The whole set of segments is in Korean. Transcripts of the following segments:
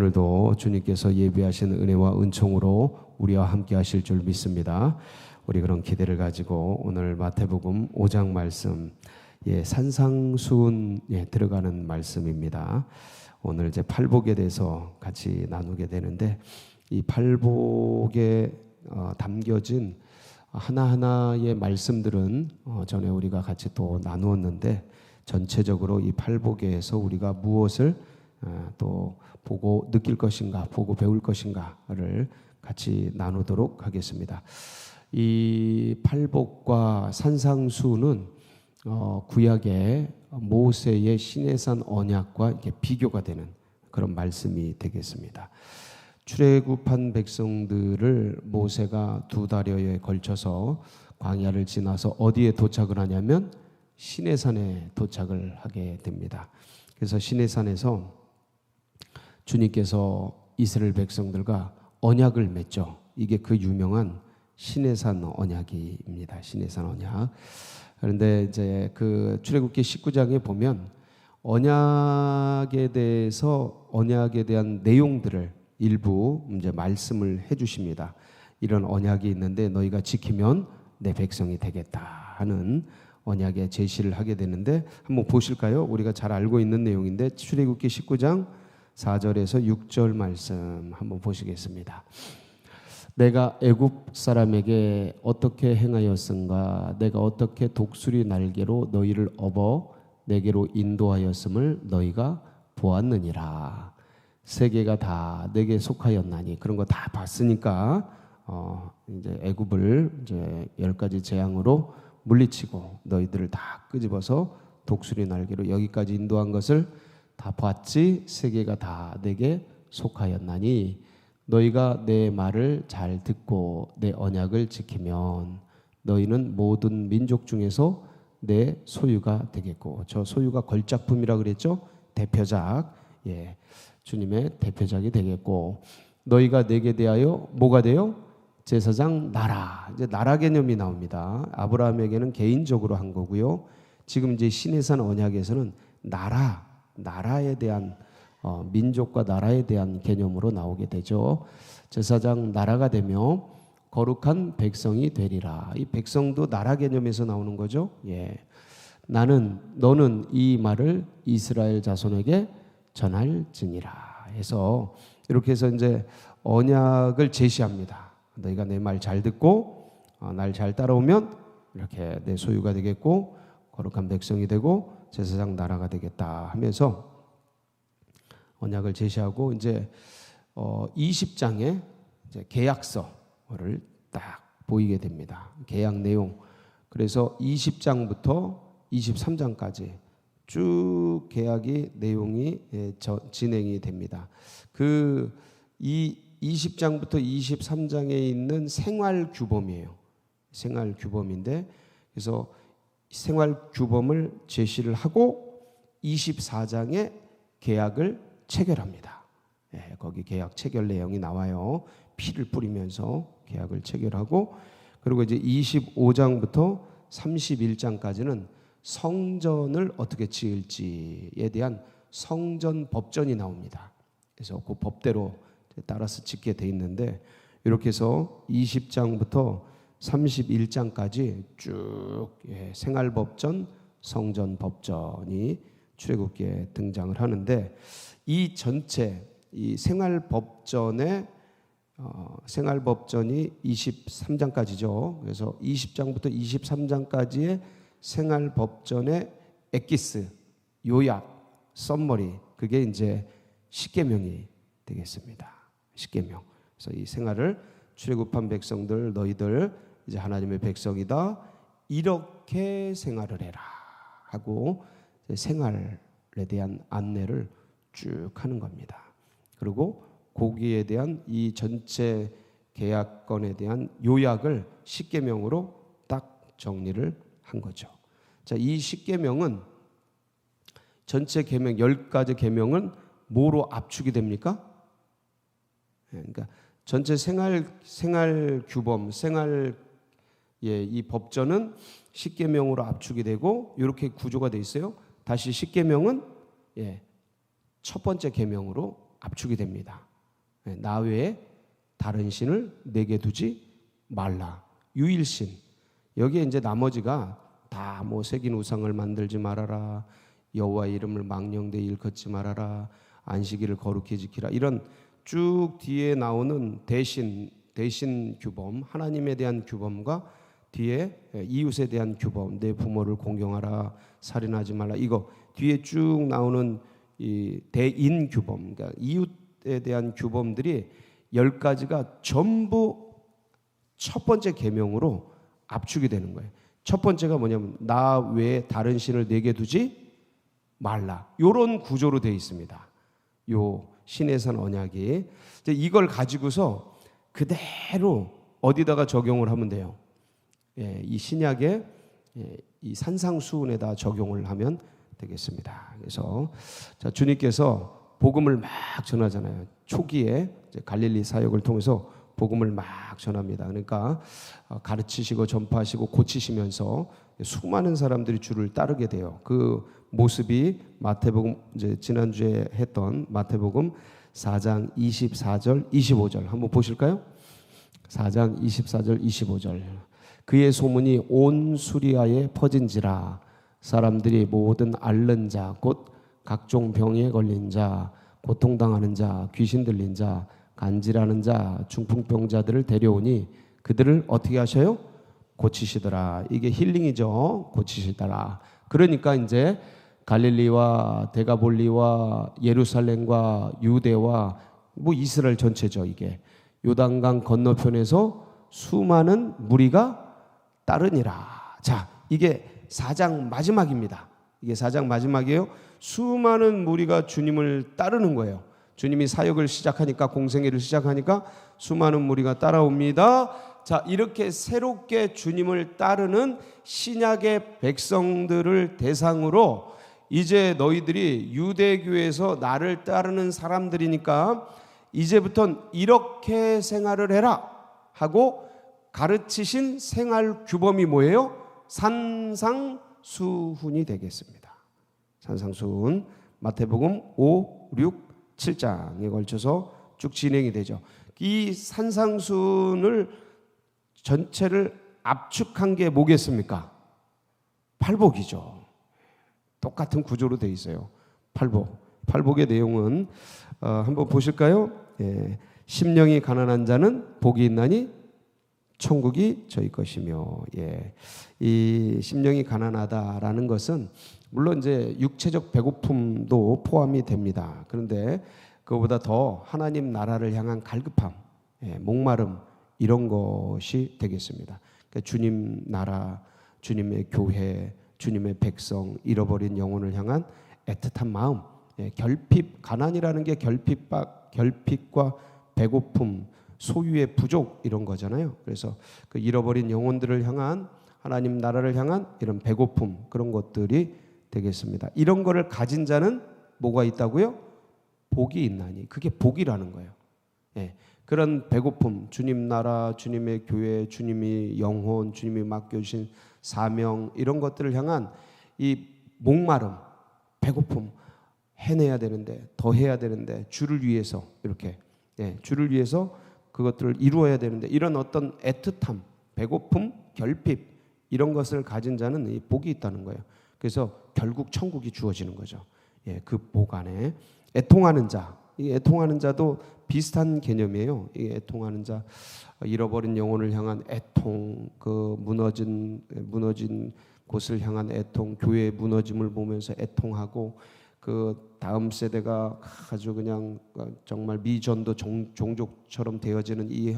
오늘도 주님께서 예비하신 은혜와 은총으로 우리와 함께 하실 줄 믿습니다. 우리 그런 기대를 가지고 오늘 마태복음 5장 말씀, 산상수훈에 들어가는 말씀입니다. 오늘 이제 팔복에 대해서 같이 나누게 되는데, 이 팔복에 담겨진 하나하나의 말씀들은 전에 우리가 같이 또 나누었는데, 전체적으로 이 팔복에서 우리가 무엇을 또 보고 느낄 것인가, 보고 배울 것인가를 같이 나누도록 하겠습니다. 이 팔복과 산상수훈은 구약의 모세의 시내산 언약과 이렇게 비교가 되는 그런 말씀이 되겠습니다. 출애굽한 백성들을 모세가 2달여에 걸쳐서 광야를 지나서 어디에 도착을 하냐면 시내산에 도착을 하게 됩니다. 그래서 시내산에서 주님께서 이스라엘 백성들과 언약을 맺죠. 이게 그 유명한 시내산 언약입니다. 시내산 언약. 그런데 이제 그 출애굽기 19장에 보면 언약에 대한 내용들을 일부 이제 말씀을 해주십니다. 이런 언약이 있는데 너희가 지키면 내 백성이 되겠다 하는 언약의 제시를 하게 되는데, 한번 보실까요? 우리가 잘 알고 있는 내용인데 출애굽기 19장 4절에서 6절 말씀 한번 보시겠습니다. 내가 애굽 사람에게 어떻게 행하였은가? 내가 어떻게 독수리 날개로 너희를 업어 내게로 인도하였음을 너희가 보았느니라. 세계가 다 내게 속하였나니. 그런 거 다 봤으니까 이제 애굽을 이제 10가지 재앙으로 물리치고 너희들을 다 끄집어서 독수리 날개로 여기까지 인도한 것을 다 봤지. 세계가 다 내게 속하였나니 너희가 내 말을 잘 듣고 내 언약을 지키면 너희는 모든 민족 중에서 내 소유가 되겠고, 저 소유가 걸작품이라 그랬죠. 대표작, 주님의 대표작이 되겠고, 너희가 내게 대하여 뭐가 돼요? 제사장 나라. 이제 나라 개념이 나옵니다. 아브라함에게는 개인적으로 한 거고요. 지금 이제 시내산 언약에서는 나라에 대한 민족과 나라에 대한 개념으로 나오게 되죠. 제사장 나라가 되며 거룩한 백성이 되리라. 이 백성도 나라 개념에서 나오는 거죠. 너는 이 말을 이스라엘 자손에게 전할지니라 해서, 이렇게 해서 이제 언약을 제시합니다. 너희가 내 말 잘 듣고 날 잘 따라오면 이렇게 내 소유가 되겠고 거룩한 백성이 되고 제사장 나라가 되겠다 하면서 언약을 제시하고, 이제 20장에 이제 계약서를 딱 보이게 됩니다. 계약 내용. 그래서 20장부터 23장까지 쭉 계약이 내용이 진행이 됩니다. 이 20장부터 23장에 있는 생활 규범이에요. 생활 규범인데, 그래서 생활 규범을 제시를 하고 24장에 계약을 체결합니다. 거기 계약 체결 내용이 나와요. 피를 뿌리면서 계약을 체결하고, 그리고 이제 25장부터 31장까지는 성전을 어떻게 지을지에 대한 성전 법전이 나옵니다. 그래서 그 법대로 따라서 짓게 돼 있는데, 이렇게 해서 20장부터 31장까지 쭉 생활법전, 성전법전이 출애굽기에 등장을 하는데, 이 전체 이 생활법전이 23장까지죠. 그래서 20장부터 23장까지의 생활법전의 엑기스, 요약, 썸머리, 그게 이제 십계명이 되겠습니다. 십계명. 그래서 이 생활을 출애굽한 백성들, 너희들 이제 하나님의 백성이다, 이렇게 생활을 해라 하고 생활에 대한 안내를 쭉 하는 겁니다. 그리고 거기에 대한 이 전체 계약건에 대한 요약을 십계명으로 딱 정리를 한 거죠. 자, 이 십계명은 전체 계명 10가지 계명은 뭐로 압축이 됩니까? 그러니까 전체 생활 규범, 이 법전은 십계명으로 압축이 되고 이렇게 구조가 돼 있어요. 다시 십계명은 첫 번째 계명으로 압축이 됩니다. 나 외에 다른 신을 내게 두지 말라. 유일신. 여기에 이제 나머지가 다 뭐 새긴 우상을 만들지 말아라. 여호와의 이름을 망령되이 일컫지 말아라. 안식일을 거룩히 지키라. 이런 쭉 뒤에 나오는 대신 규범, 하나님에 대한 규범과 뒤에 이웃에 대한 규범, 내 부모를 공경하라, 살인하지 말라. 이거 뒤에 쭉 나오는 이 대인 규범, 그러니까 이웃에 대한 규범들이 10가지가 전부 첫 번째 계명으로 압축이 되는 거예요. 첫 번째가 뭐냐면 나 외에 다른 신을 내게 두지 말라. 이런 구조로 되어 있습니다. 요 신의 산 언약이. 이걸 가지고서 그대로 어디다가 적용을 하면 돼요. 이 신약의 이 산상수훈에다 적용을 하면 되겠습니다. 그래서 자, 주님께서 복음을 막 전하잖아요. 초기에 이제 갈릴리 사역을 통해서 복음을 막 전합니다. 그러니까 가르치시고 전파하시고 고치시면서 수많은 사람들이 주를 따르게 돼요. 그 모습이 마태복음, 이제 지난주에 했던 마태복음 4장 24절 25절 한번 보실까요? 4장 24절 25절. 그의 소문이 온 수리아에 퍼진지라 사람들이 모든 앓는 자 곧 각종 병에 걸린 자 고통당하는 자 귀신 들린 자 간질하는 자 중풍병자들을 데려오니 그들을 어떻게 하셔요? 고치시더라. 이게 힐링이죠. 고치시더라. 그러니까 이제 갈릴리와 데가볼리와 예루살렘과 유대와 뭐 이스라엘 전체죠. 이게 요단강 건너편에서 수많은 무리가 따르니라. 자, 이게 4장 마지막입니다. 이게 4장 마지막이에요. 수많은 무리가 주님을 따르는 거예요. 주님이 사역을 시작하니까, 공생애를 시작하니까 수많은 무리가 따라옵니다. 자, 이렇게 새롭게 주님을 따르는 신약의 백성들을 대상으로 이제 너희들이 유대교에서 나를 따르는 사람들이니까 이제부터는 이렇게 생활을 해라 하고 가르치신 생활 규범이 뭐예요? 산상수훈이 되겠습니다. 산상수훈 마태복음 5, 6, 7장에 걸쳐서 쭉 진행이 되죠. 이 산상수훈을 전체를 압축한 게 뭐겠습니까? 팔복이죠. 똑같은 구조로 되어 있어요. 팔복의 내용은 한번 보실까요? 심령이 가난한 자는 복이 있나니 천국이 저희 것이며. 이 심령이 가난하다라는 것은 물론 이제 육체적 배고픔도 포함이 됩니다. 그런데 그거보다 더 하나님 나라를 향한 갈급함, 목마름 이런 것이 되겠습니다. 그러니까 주님 나라, 주님의 교회, 주님의 백성, 잃어버린 영혼을 향한 애틋한 마음, 결핍, 가난이라는 게 결핍과 배고픔, 소유의 부족 이런 거잖아요. 그래서 그 잃어버린 영혼들을 향한 하나님 나라를 향한 이런 배고픔 그런 것들이 되겠습니다. 이런 거를 가진 자는 뭐가 있다고요? 복이 있나니. 그게 복이라는 거예요. 그런 배고픔, 주님 나라, 주님의 교회, 주님이 영혼, 주님이 맡겨주신 사명 이런 것들을 향한 이 목마름, 배고픔 해내야 되는데 더 해야 되는데 주를 위해서 이렇게 주를 위해서 그것들을 이루어야 되는데 이런 어떤 애틋함, 배고픔, 결핍 이런 것을 가진 자는 이 복이 있다는 거예요. 그래서 결국 천국이 주어지는 거죠. 그 복 안에 애통하는 자, 이 애통하는 자도 비슷한 개념이에요. 이 애통하는 자, 잃어버린 영혼을 향한 애통, 그 무너진 곳을 향한 애통, 교회의 무너짐을 보면서 애통하고 그 다음 세대가 아주 그냥 정말 미전도 종족처럼 되어지는 이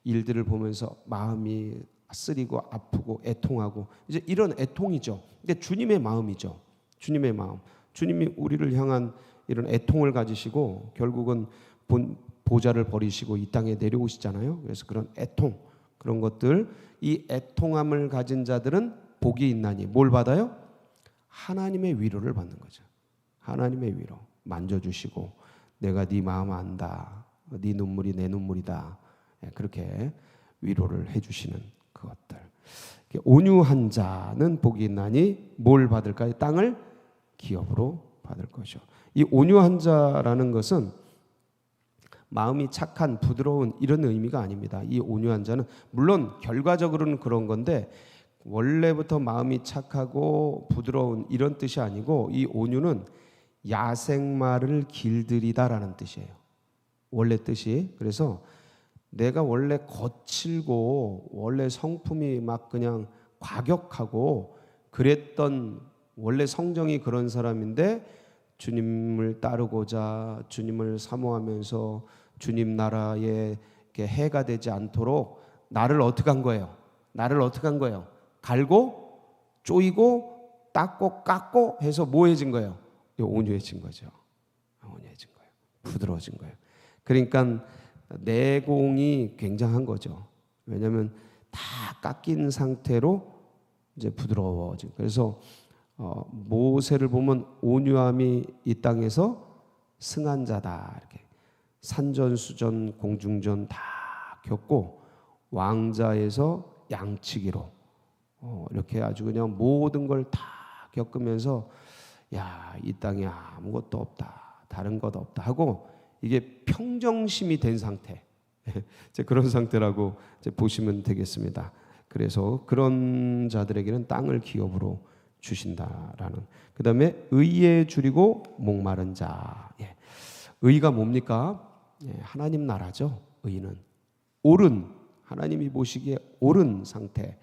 일들을 보면서 마음이 쓰리고 아프고 애통하고 이제 이런 애통이죠. 근데 주님의 마음이죠. 주님의 마음. 주님이 우리를 향한 이런 애통을 가지시고 결국은 보좌를 버리시고 이 땅에 내려오시잖아요. 그래서 그런 애통, 그런 것들, 이 애통함을 가진 자들은 복이 있나니 뭘 받아요? 하나님의 위로를 받는 거죠. 하나님의 위로 만져주시고 내가 네 마음 안다. 네 눈물이 내 눈물이다. 그렇게 위로를 해주시는 그것들. 온유한 자는 복이 있나니 뭘 받을까요? 땅을 기업으로 받을 것이요. 이 온유한 자라는 것은 마음이 착한 부드러운 이런 의미가 아닙니다. 이 온유한 자는 물론 결과적으로는 그런 건데 원래부터 마음이 착하고 부드러운 이런 뜻이 아니고 이 온유는 야생마를 길들이다라는 뜻이에요. 원래 뜻이. 그래서 내가 원래 거칠고 원래 성품이 막 그냥 과격하고 그랬던 원래 성정이 그런 사람인데 주님을 따르고자 주님을 사모하면서 주님 나라에 해가 되지 않도록 나를 어떻게 한 거예요? 나를 어떻게 한 거예요? 갈고 쪼이고 닦고 깎고 해서 뭐해진 거예요? 온유해진 거죠. 온유해진 거예요. 부드러워진 거예요. 그러니까 내공이 굉장한 거죠. 왜냐하면 다 깎인 상태로 이제 부드러워진. 그래서 모세를 보면 온유함이 이 땅에서 승한 자다 이렇게 산전수전 공중전 다 겪고 왕자에서 양치기로 이렇게 아주 그냥 모든 걸 다 겪으면서 야, 이 땅에 아무것도 없다 다른 것 없다 하고 이게 평정심이 된 상태 이제 그런 상태라고 이제 보시면 되겠습니다. 그래서 그런 자들에게는 땅을 기업으로 주신다라는. 그 다음에 의에 줄이고 목마른 자. 의가 뭡니까? 하나님 나라죠. 의는 옳은 하나님이 보시기에 옳은 상태.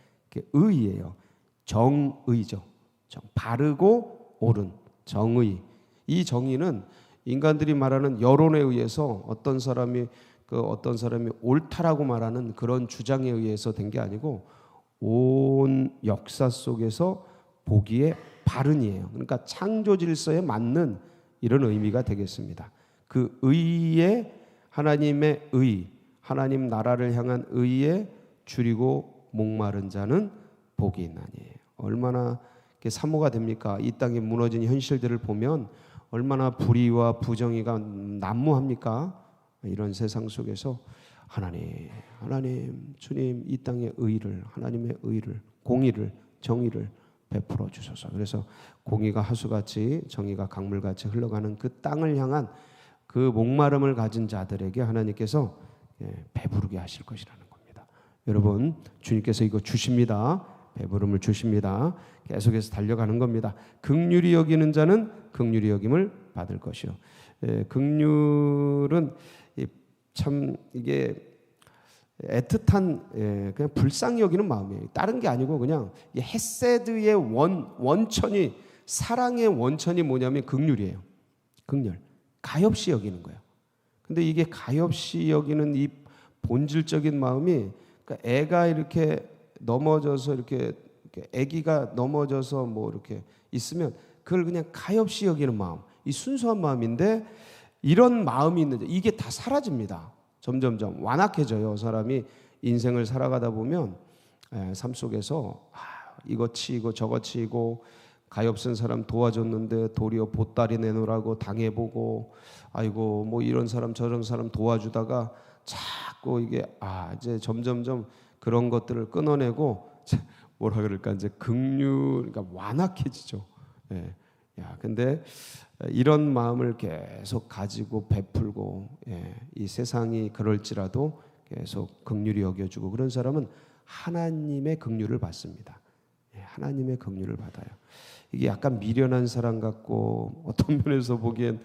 의예요. 정의죠. 바르고 옳은 정의. 이 정의는 인간들이 말하는 여론에 의해서 어떤 사람이 옳다라고 말하는 그런 주장에 의해서 된 게 아니고 온 역사 속에서 보기에 바른이에요. 그러니까 창조 질서에 맞는 이런 의미가 되겠습니다. 그 의에 하나님의 의, 하나님 나라를 향한 의에 줄이고 목마른 자는 복이 있나니. 얼마나 사모가 됩니까? 이 땅에 무너진 현실들을 보면 얼마나 불의와 부정의가 난무합니까? 이런 세상 속에서 하나님, 주님 이 땅의 의를, 하나님의 의를, 공의를, 정의를 베풀어 주소서. 그래서 공의가 하수같이 정의가 강물같이 흘러가는 그 땅을 향한 그 목마름을 가진 자들에게 하나님께서 배부르게 하실 것이라는 겁니다. 여러분, 주님께서 이거 주십니다. 배부름을 주십니다. 계속해서 달려가는 겁니다. 긍휼히 여기는 자는 긍휼히 여김을 받을 것이요. 긍휼은 참 이게 애틋한 그냥 불쌍히 여기는 마음이에요. 다른 게 아니고 그냥 헤세드의 원천이 사랑의 원천이 뭐냐면 긍휼이에요. 긍휼, 가엾이 여기는 거예요. 근데 이게 가엾이 여기는 이 본질적인 마음이 그러니까 애가 이렇게 넘어져서 이렇게 아기가 넘어져서 뭐 이렇게 있으면 그걸 그냥 가엾이 여기는 마음, 이 순수한 마음인데 이런 마음이 있는데 이게 다 사라집니다. 점점점 완악해져요. 사람이 인생을 살아가다 보면 삶 속에서 이거 치이고 저거 치이고 가엾은 사람 도와줬는데 도리어 보따리 내놓으라고 당해보고 아이고 뭐 이런 사람 저런 사람 도와주다가 자꾸 이게 이제 점점점 그런 것들을 끊어내고 뭐라 그럴까 이제 긍휼 그러니까 완악해지죠. 근데 이런 마음을 계속 가지고 베풀고 이 세상이 그럴지라도 계속 긍휼히 여겨주고 그런 사람은 하나님의 긍휼을 받습니다. 하나님의 긍휼을 받아요. 이게 약간 미련한 사람 같고 어떤 면에서 보기엔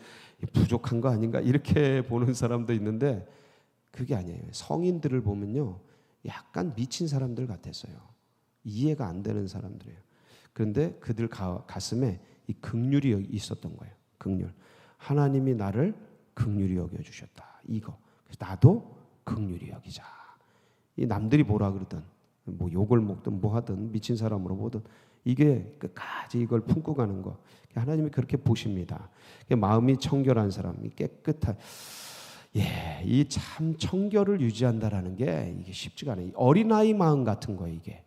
부족한 거 아닌가 이렇게 보는 사람도 있는데 그게 아니에요. 성인들을 보면요 약간 미친 사람들 같았어요. 이해가 안 되는 사람들이에요. 그런데 그들 가슴에 이 긍휼이 있었던 거예요. 긍휼. 하나님이 나를 긍휼히 여겨주셨다. 이거. 그래서 나도 긍휼히 여기자. 이 남들이 뭐라 그러든 뭐 욕을 먹든 뭐 하든 미친 사람으로 보든 이게 끝까지 이걸 품고 가는 거. 하나님이 그렇게 보십니다. 마음이 청결한 사람이 깨끗한 이 참 청결을 유지한다라는 게 이게 쉽지가 않아요. 어린아이 마음 같은 거예요. 이게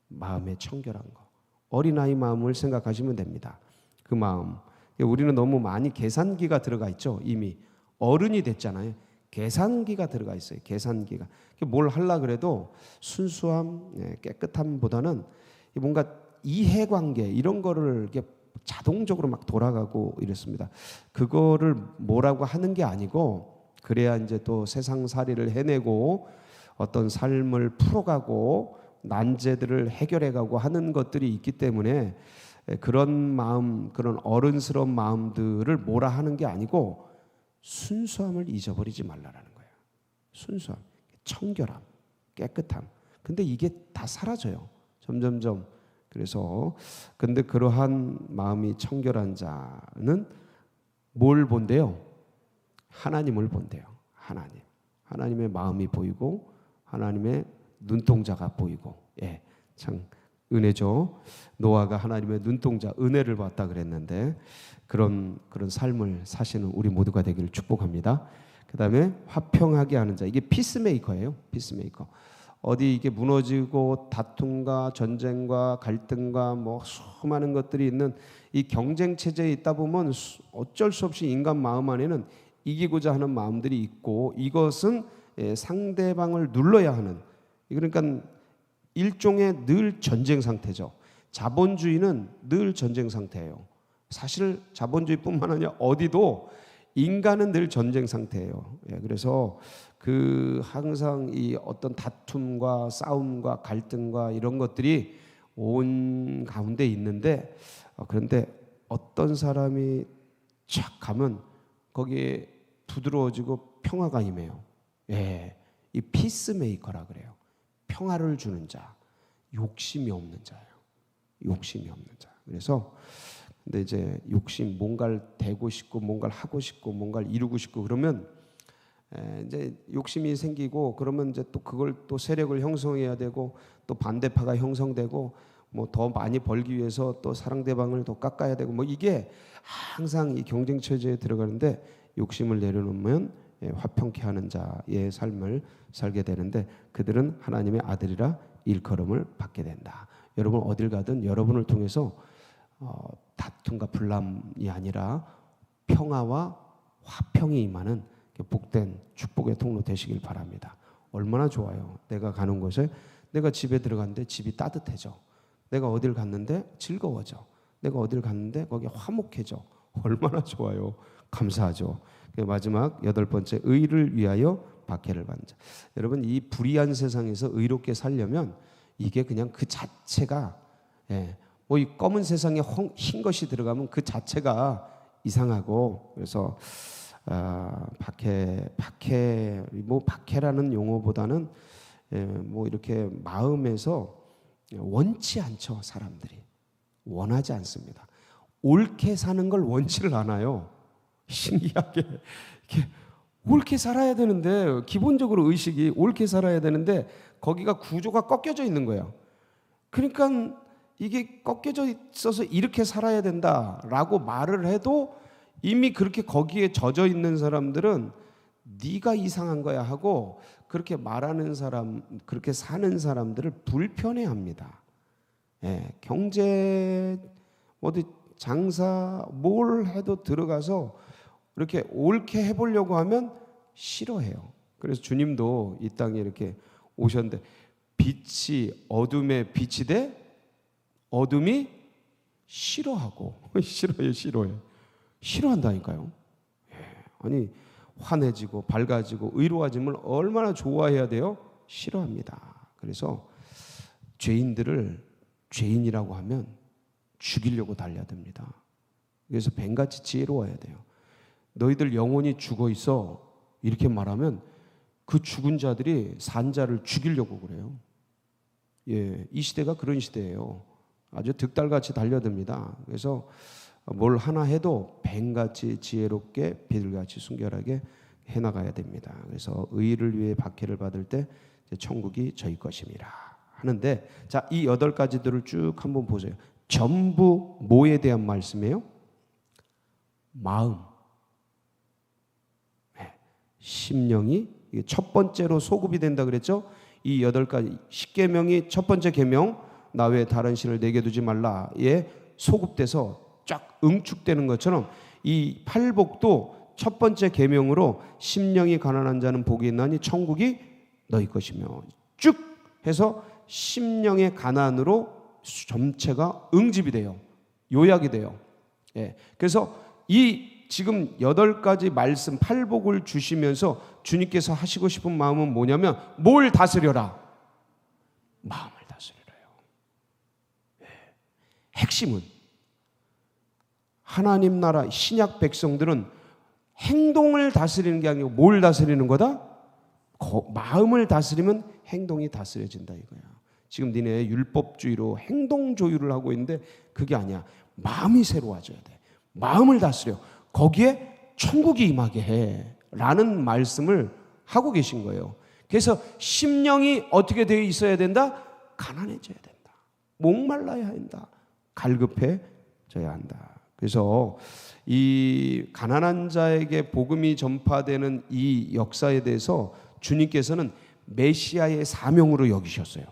마음의 청결한 거. 어린아이 마음을 생각하시면 됩니다. 그 마음. 우리는 너무 많이 계산기가 들어가 있죠. 이미 어른이 됐잖아요. 계산기가 들어가 있어요. 계산기가. 뭘 하려 그래도 순수함, 깨끗함보다는 뭔가 이해관계 이런 거를 이렇게 자동적으로 막 돌아가고 이랬습니다. 그거를 뭐라고 하는 게 아니고 그래야 이제 또 세상살이를 해내고 어떤 삶을 풀어가고 난제들을 해결해가고 하는 것들이 있기 때문에 그런 마음, 그런 어른스러운 마음들을 뭐라 하는 게 아니고 순수함을 잊어버리지 말라라는 거예요. 순수함, 청결함, 깨끗함. 근데 이게 다 사라져요. 점점점. 그래서 근데 그러한 마음이 청결한 자는 뭘 본대요? 하나님을 본대요. 하나님. 하나님의 마음이 보이고 하나님의 눈동자가 보이고. 예, 참 은혜죠. 노아가 하나님의 눈동자, 은혜를 봤다 그랬는데 그런 삶을 사시는 우리 모두가 되기를 축복합니다. 그 다음에 화평하게 하는 자. 이게 피스메이커예요. 피스메이커. 어디 이게 무너지고 다툼과 전쟁과 갈등과 뭐 수많은 것들이 있는 이 경쟁 체제에 있다 보면 어쩔 수 없이 인간 마음 안에는 이기고자 하는 마음들이 있고 이것은 상대방을 눌러야 하는, 그러니까 일종의 늘 전쟁 상태죠. 자본주의는 늘 전쟁 상태예요. 사실 자본주의뿐만 아니라 어디도 인간은 늘 전쟁 상태예요. 그래서 그 항상 이 어떤 다툼과 싸움과 갈등과 이런 것들이 온 가운데 있는데 그런데 어떤 사람이 착 가면 거기에 부드러워지고 평화가 임해요. 예, 이 피스메이커라 그래요. 평화를 주는 자, 욕심이 없는 자예요. 욕심이 없는 자. 그래서 근데 이제 욕심, 뭔가를 되고 싶고 뭔가를 하고 싶고 뭔가를 이루고 싶고 그러면 이제 욕심이 생기고 그러면 이제 또 그걸 또 세력을 형성해야 되고 또 반대파가 형성되고 뭐 더 많이 벌기 위해서 또 상대방을 더 깎아야 되고 뭐 이게 항상 이 경쟁 체제에 들어가는데 욕심을 내려놓으면 화평케 하는 자의 삶을 살게 되는데 그들은 하나님의 아들이라 일컬음을 받게 된다. 여러분 어딜 가든 여러분을 통해서 다툼과 분란이 아니라 평화와 화평이 임하는 복된 축복의 통로 되시길 바랍니다. 얼마나 좋아요. 내가 가는 곳에 내가 집에 들어갔는데 집이 따뜻해져. 내가 어딜 갔는데 즐거워져. 내가 어딜 갔는데 거기 화목해져. 얼마나 좋아요. 감사하죠. 마지막 8번째, 의를 위하여 박해를 받는 자. 여러분 이 불의한 세상에서 의롭게 살려면 이게 그냥 그 자체가 뭐 이 검은 세상에 흰 것이 들어가면 그 자체가 이상하고 그래서 박해라는 용어보다는 뭐 이렇게 마음에서 원치 않죠. 사람들이 원하지 않습니다. 옳게 사는 걸 원치를 않아요. 신기하게 이렇게 옳게 살아야 되는데 기본적으로 의식이 옳게 살아야 되는데 거기가 구조가 꺾여져 있는 거예요. 그러니까 이게 꺾여져 있어서 이렇게 살아야 된다라고 말을 해도 이미 그렇게 거기에 젖어 있는 사람들은 네가 이상한 거야 하고 그렇게 말하는 사람, 그렇게 사는 사람들을 불편해합니다. 경제 어디 장사 뭘 해도 들어가서 이렇게 옳게 해보려고 하면 싫어해요. 그래서 주님도 이 땅에 이렇게 오셨는데 빛이 어둠에 빛이 돼 어둠이 싫어하고 싫어한다니까요. 아니 환해지고 밝아지고 의로워짐을 얼마나 좋아해야 돼요? 싫어합니다. 그래서 죄인들을 죄인이라고 하면 죽이려고 달려듭니다. 그래서 뱀같이 지혜로워야 돼요. 너희들 영혼이 죽어 있어 이렇게 말하면 그 죽은 자들이 산 자를 죽이려고 그래요. 이 시대가 그런 시대예요. 아주 득달같이 달려듭니다. 그래서 뭘 하나 해도 뱀같이 지혜롭게 비둘기같이 순결하게 해나가야 됩니다. 그래서 의를 위해 박해를 받을 때 천국이 저희 것입니다 하는데 자, 이 8가지들을 쭉 한번 보세요. 전부 뭐에 대한 말씀이에요? 마음, 심령이 첫 번째로 소급이 된다 그랬죠. 이 8가지 10계명이 첫 번째 계명 나 외에 다른 신을 내게 두지 말라에 소급돼서 쫙 응축되는 것처럼 이 팔복도 첫 번째 계명으로 심령이 가난한 자는 복이 있나니 천국이 너희 것이며 쭉 해서 심령의 가난으로 전체가 응집이 돼요. 요약이 돼요. 그래서 이 지금 8가지 말씀 팔복을 주시면서 주님께서 하시고 싶은 마음은 뭐냐면 뭘 다스려라? 마음을 다스리라요. 핵심은 하나님 나라 신약 백성들은 행동을 다스리는 게 아니고 뭘 다스리는 거다? 마음을 다스리면 행동이 다스려진다 이거야. 지금 니네 율법주의로 행동조율을 하고 있는데 그게 아니야. 마음이 새로워져야 돼. 마음을 다스려. 거기에 천국이 임하게 해 라는 말씀을 하고 계신 거예요. 그래서 심령이 어떻게 되어 있어야 된다? 가난해져야 된다. 목말라야 한다. 갈급해져야 한다. 그래서 이 가난한 자에게 복음이 전파되는 이 역사에 대해서 주님께서는 메시아의 사명으로 여기셨어요.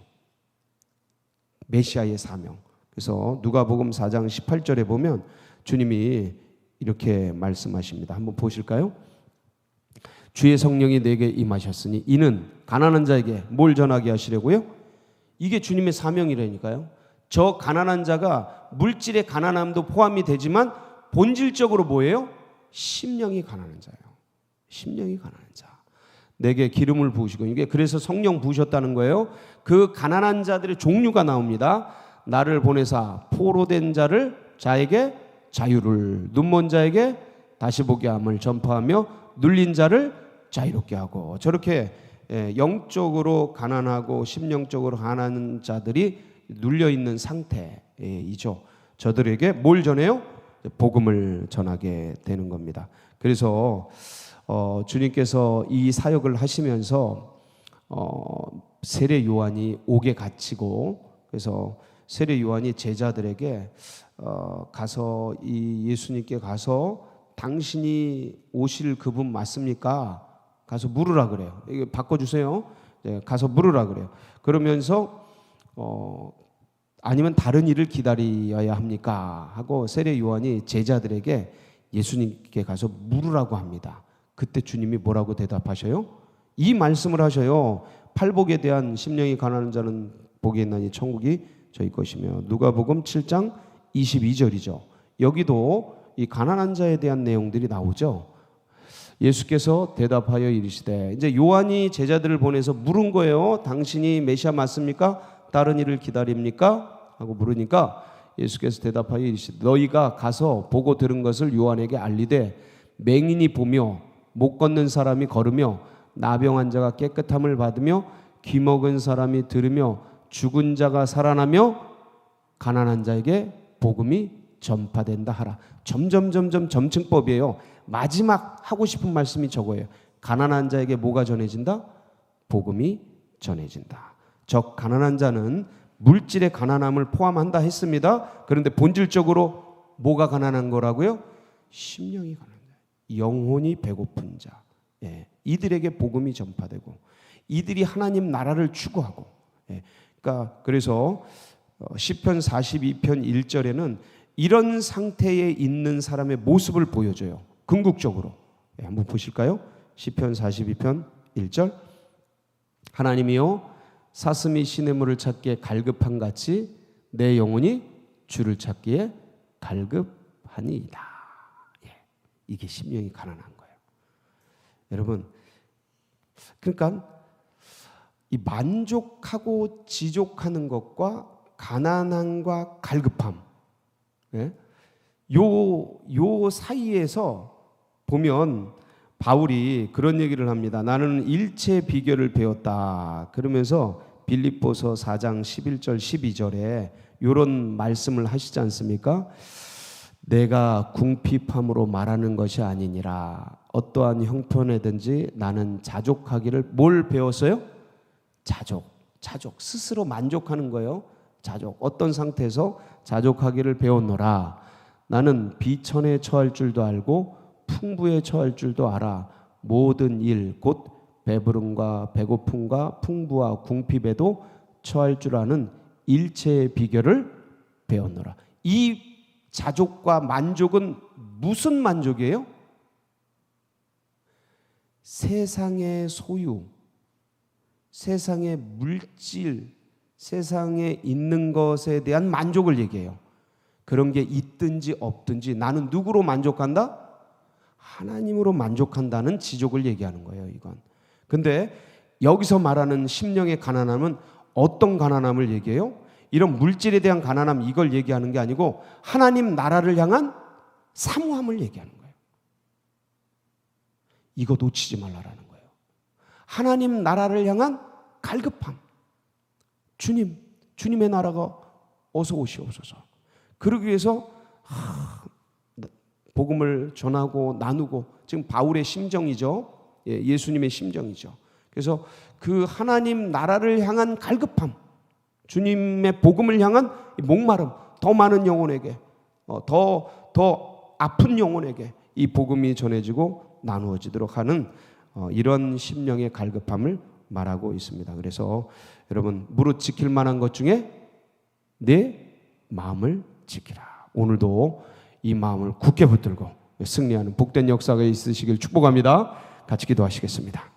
메시아의 사명. 그래서 누가복음 4장 18절에 보면 주님이 이렇게 말씀하십니다. 한번 보실까요? 주의 성령이 내게 임하셨으니 이는 가난한 자에게 뭘 전하게 하시려고요? 이게 주님의 사명이라니까요. 저 가난한 자가 물질의 가난함도 포함이 되지만 본질적으로 뭐예요? 심령이 가난한 자예요. 심령이 가난한 자. 내게 기름을 부으시고, 이게 그래서 성령 부으셨다는 거예요. 그 가난한 자들의 종류가 나옵니다. 나를 보내사 포로된 자에게 자유를, 눈먼 자에게 다시 보게 함을 전파하며 눌린 자를 자유롭게 하고, 저렇게 영적으로 가난하고 심령적으로 가난한 자들이 눌려있는 상태이죠. 저들에게 뭘 전해요? 복음을 전하게 되는 겁니다. 그래서 주님께서 이 사역을 하시면서 세례 요한이 옥에 갇히고, 그래서 세례 요한이 제자들에게 가서 이 예수님께 가서 당신이 오실 그분 맞습니까? 가서 물으라 그래요. 이거 바꿔주세요. 네, 가서 물으라 그래요. 그러면서 아니면 다른 일을 기다려야 합니까? 하고 세례 요한이 제자들에게 예수님께 가서 물으라고 합니다. 그때 주님이 뭐라고 대답하셔요? 이 말씀을 하셔요. 팔복에 대한 심령이 가난한 자는 복이 있나니 천국이 저희 것이며, 누가복음 7장 22절이죠. 여기도 이 가난한 자에 대한 내용들이 나오죠. 예수께서 대답하여 이르시되, 이제 요한이 제자들을 보내서 물은 거예요. 당신이 메시아 맞습니까? 다른 일을 기다립니까? 하고 물으니까 예수께서 대답하여 이르시되, 너희가 가서 보고 들은 것을 요한에게 알리되 맹인이 보며 못 걷는 사람이 걸으며 나병 환자가 깨끗함을 받으며 귀 먹은 사람이 들으며 죽은 자가 살아나며 가난한 자에게 복음이 전파된다 하라. 점점 점층법이에요. 마지막 하고 싶은 말씀이 저거예요. 가난한 자에게 뭐가 전해진다? 복음이 전해진다. 즉 가난한 자는 물질의 가난함을 포함한다 했습니다. 그런데 본질적으로 뭐가 가난한 거라고요? 심령이 가난한 자, 영혼이 배고픈 자, 이들에게 복음이 전파되고 이들이 하나님 나라를 추구하고, 그러니까 그래서 시편 42편 1절에는 이런 상태에 있는 사람의 모습을 보여줘요. 궁극적으로. 한번 보실까요? 시편 42편 1절. 하나님이여 사슴이 시냇물을 찾기에 갈급한 같이 내 영혼이 주를 찾기에 갈급하니이다. 이게 심령이 가난한 거예요. 여러분, 그러니까 이 만족하고 지족하는 것과 가난함과 갈급함, 요 사이에서 보면 바울이 그런 얘기를 합니다. 나는 일체 비결을 배웠다. 그러면서 빌립보서 4장 11절 12절에 이런 말씀을 하시지 않습니까? 내가 궁핍함으로 말하는 것이 아니니라. 어떠한 형편에든지 나는 자족하기를 뭘 배웠어요? 자족. 스스로 만족하는 거예요. 자족. 어떤 상태에서 자족하기를 배웠노라. 나는 비천에 처할 줄도 알고 풍부에 처할 줄도 알아. 모든 일 곧 배부름과 배고픔과 풍부와 궁핍에도 처할 줄 아는 일체의 비결을 배웠노라. 이 자족과 만족은 무슨 만족이에요? 세상의 소유, 세상의 물질, 세상에 있는 것에 대한 만족을 얘기해요. 그런 게 있든지 없든지 나는 누구로 만족한다? 하나님으로 만족한다는 지족을 얘기하는 거예요, 이건. 근데 여기서 말하는 심령의 가난함은 어떤 가난함을 얘기해요? 이런 물질에 대한 가난함, 이걸 얘기하는 게 아니고 하나님 나라를 향한 사모함을 얘기하는 거예요. 이거 놓치지 말라라는 거예요. 하나님 나라를 향한 갈급함. 주님의 나라가 어서 오시옵소서. 그러기 위해서 복음을 전하고 나누고, 지금 바울의 심정이죠. 예수님의 심정이죠. 그래서 그 하나님 나라를 향한 갈급함, 주님의 복음을 향한 목마름, 더 많은 영혼에게, 더 아픈 영혼에게 이 복음이 전해지고 나누어지도록 하는 이런 심령의 갈급함을 말하고 있습니다. 그래서 여러분, 무릇 지킬 만한 것 중에 내 마음을 지키라. 오늘도 이 마음을 굳게 붙들고 승리하는 복된 역사가 있으시길 축복합니다. 같이 기도하시겠습니다.